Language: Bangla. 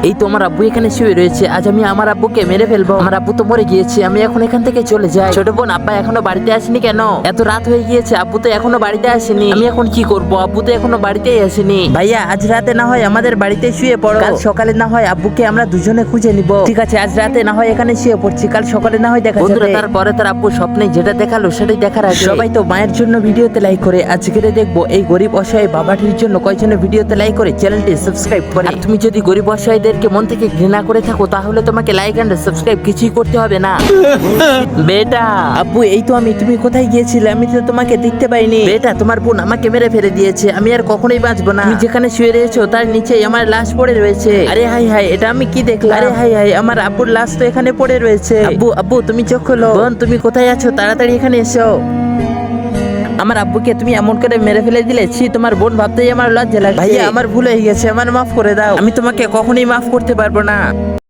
এই তো আমার আব্বু এখানে শুয়ে রয়েছে, আজ আমি আমার আব্বুকে মেরে ফেলবো। আমার আব্বু তো মরে গিয়েছে, আমি এখন এখান থেকে চলে যাই। ছোট বোন, আব্বা এখনো বাড়িতে আসেনি কেন? এত রাত হয়ে গিয়েছে, আব্বু তো এখনো বাড়িতে আসেনি। আমি এখন কি করব? আব্বু তো এখনো বাড়িতেই আসেনি। ভাইয়া, আজ রাতে না হয় আমাদের বাড়িতে শুয়ে পড়ো, কাল সকালে না হয় আব্বুকে আমরা দুজনে খুঁজে নিব। ঠিক আছে, আজ রাতে না হয় এখানে শুয়ে পড়ছি, কাল সকালে না হয় দেখা যাবে। তারপরে তার আব্বু স্বপ্নে যেটা দেখালো সেটাই দেখার আগে সবাই তো মায়ের জন্য ভিডিওতে লাইক করে। আজকে দেখবো এই গরিব অসহায় বাবাটির জন্য কয়জনে ভিডিওতে লাইক করে, চ্যানেলটি সাবস্ক্রাইব করে। আর তুমি যদি গরিব অসহায়দেরকে মন থেকে ঘৃণা করে থাকো তাহলে তোমাকে লাইক এন্ড সাবস্ক্রাইব কিছুই করতে হবে না। বেটা, আব্বু এই তো আমি, তুমি কোথায় গিয়েছিলে? আমি তো তোমাকে দেখতে পাইনি। বেটা, তোমার বোন আমাকে মেরে ফেলে দিয়েছে, আমি আর কখনোই বাঁচবো না। তুমি যেখানে শুয়ে রয়েছো তার নিচেই আমার লাশ পড়ে রয়েছে। আরে হাই হাই, এটা আমি কি দেখলাম? আরে হাই হাই, আমার আব্বুর লাশ তো এখানে পড়ে রয়েছে। আব্বু আব্বু, তুমি চোখ খোলো। বোন, তুমি কোথায় আছো? তাড়াতাড়ি এখানে এসো। আমার আব্বুকে তুমি এমন করে মেরে ফেলে দিলে, ছি, তোমার বোন ভাবতেই আমার লজ্জা লাগে। ভাইয়া, আমার ভুল হয়ে গেছে, আমার মাফ করে দাও। আমি তোমাকে কখনোই মাফ করতে পারবো না।